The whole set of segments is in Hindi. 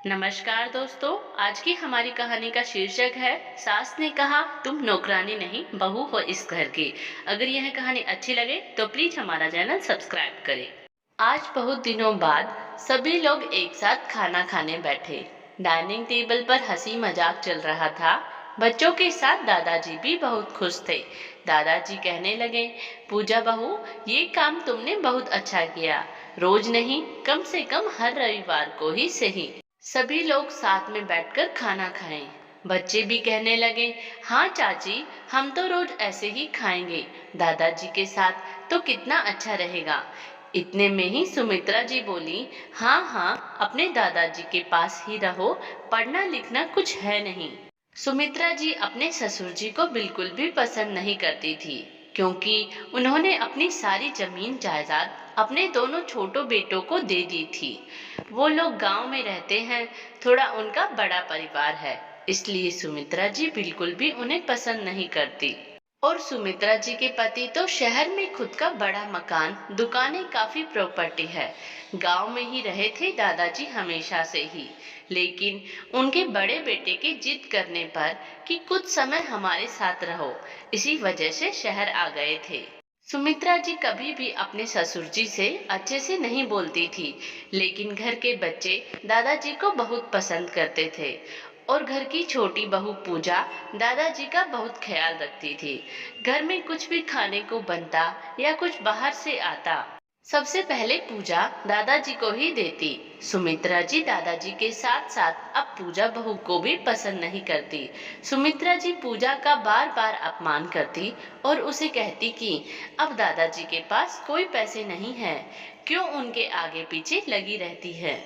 नमस्कार दोस्तों। आज की हमारी कहानी का शीर्षक है सास ने कहा तुम नौकरानी नहीं बहू हो इस घर की। अगर यह कहानी अच्छी लगे तो प्लीज हमारा चैनल सब्सक्राइब करें। आज बहुत दिनों बाद सभी लोग एक साथ खाना खाने बैठे। डाइनिंग टेबल पर हंसी मजाक चल रहा था। बच्चों के साथ दादाजी भी बहुत खुश थे। दादाजी कहने लगे, पूजा बहू, ये काम तुमने बहुत अच्छा किया। रोज नहीं, कम से कम हर रविवार को ही सही। सभी लोग साथ में बैठकर खाना खाएं। बच्चे भी कहने लगे, हाँ चाची, हम तो रोज ऐसे ही खाएंगे। दादाजी के साथ तो कितना अच्छा रहेगा। इतने में ही सुमित्रा जी बोली, हाँ हाँ, अपने दादाजी के पास ही रहो, पढ़ना लिखना कुछ है नहीं। सुमित्रा जी अपने ससुर जी को बिल्कुल भी पसंद नहीं करती थी, क्योंकि उन्होंने अपनी सारी जमीन जायदाद अपने दोनों छोटों बेटों को दे दी थी। वो लोग गांव में रहते हैं, थोड़ा उनका बड़ा परिवार है, इसलिए सुमित्रा जी बिल्कुल भी उन्हें पसंद नहीं करती। और सुमित्रा जी के पति तो शहर में खुद का बड़ा मकान, दुकानें, काफी प्रॉपर्टी है। गांव में ही रहे थे दादाजी हमेशा से ही, लेकिन उनके बड़े बेटे की जिद करने पर कि कुछ समय हमारे साथ रहो, इसी वजह से शहर आ गए थे। सुमित्रा जी कभी भी अपने ससुर जी से अच्छे से नहीं बोलती थी, लेकिन घर के बच्चे दादाजी को बहुत पसंद करते थे। और घर की छोटी बहू पूजा दादाजी का बहुत ख्याल रखती थी। घर में कुछ भी खाने को बनता या कुछ बाहर से आता, सबसे पहले पूजा दादाजी को ही देती। सुमित्रा जी दादाजी के साथ साथ अब पूजा बहू को भी पसंद नहीं करती। सुमित्रा जी पूजा का बार बार अपमान करती और उसे कहती कि अब दादाजी के पास कोई पैसे नहीं है, क्यों उनके आगे पीछे लगी रहती है।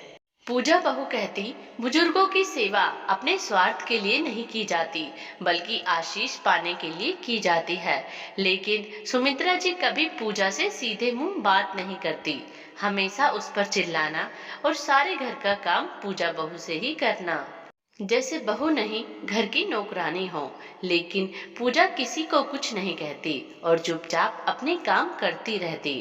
पूजा बहू कहती, बुजुर्गों की सेवा अपने स्वार्थ के लिए नहीं की जाती, बल्कि आशीष पाने के लिए की जाती है। लेकिन सुमित्रा जी कभी पूजा से सीधे मुंह बात नहीं करती, हमेशा उस पर चिल्लाना और सारे घर का काम पूजा बहू से ही करना, जैसे बहू नहीं घर की नौकरानी हो। लेकिन पूजा किसी को कुछ नहीं कहती और चुपचाप अपने काम करती रहती।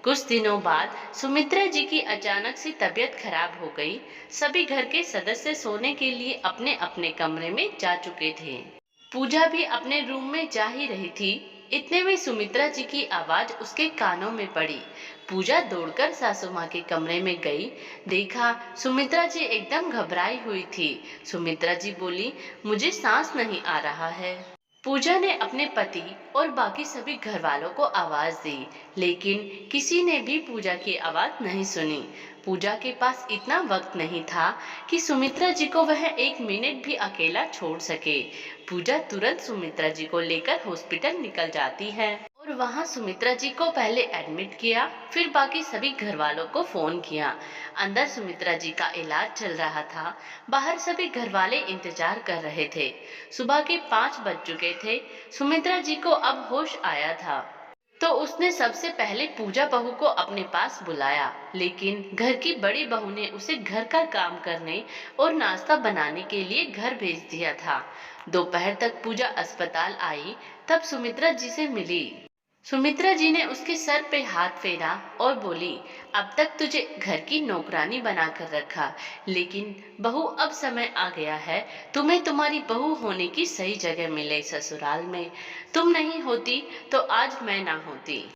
कुछ दिनों बाद सुमित्रा जी की अचानक से तबीयत खराब हो गई। सभी घर के सदस्य सोने के लिए अपने अपने कमरे में जा चुके थे। पूजा भी अपने रूम में जा ही रही थी। इतने में सुमित्रा जी की आवाज उसके कानों में पड़ी। पूजा दौड़कर सासू माँ के कमरे में गई। देखा सुमित्रा जी एकदम घबराई हुई थी। सुमित्रा जी बोली, मुझे सांस नहीं आ रहा है। पूजा ने अपने पति और बाकी सभी घर वालों को आवाज दी, लेकिन किसी ने भी पूजा की आवाज नहीं सुनी। पूजा के पास इतना वक्त नहीं था कि सुमित्रा जी को वह एक मिनट भी अकेला छोड़ सके। पूजा तुरंत सुमित्रा जी को लेकर हॉस्पिटल निकल जाती है और वहां सुमित्रा जी को पहले एडमिट किया, फिर बाकी सभी घर वालों को फोन किया। अंदर सुमित्रा जी का इलाज चल रहा था, बाहर सभी घर वाले इंतजार कर रहे थे। सुबह के 5 बज चुके थे। सुमित्रा जी को अब होश आया था, तो उसने सबसे पहले पूजा बहू को अपने पास बुलाया, लेकिन घर की बड़ी बहू ने उसे घर का काम करने और नाश्ता बनाने के लिए घर भेज दिया था। दोपहर तक पूजा अस्पताल आई, तब सुमित्रा जी से मिली। सुमित्रा जी ने उसके सर पे हाथ फेरा और बोली, अब तक तुझे घर की नौकरानी बनाकर रखा, लेकिन बहू अब समय आ गया है, तुम्हें तुम्हारी बहू होने की सही जगह मिले ससुराल में। तुम नहीं होती तो आज मैं ना होती।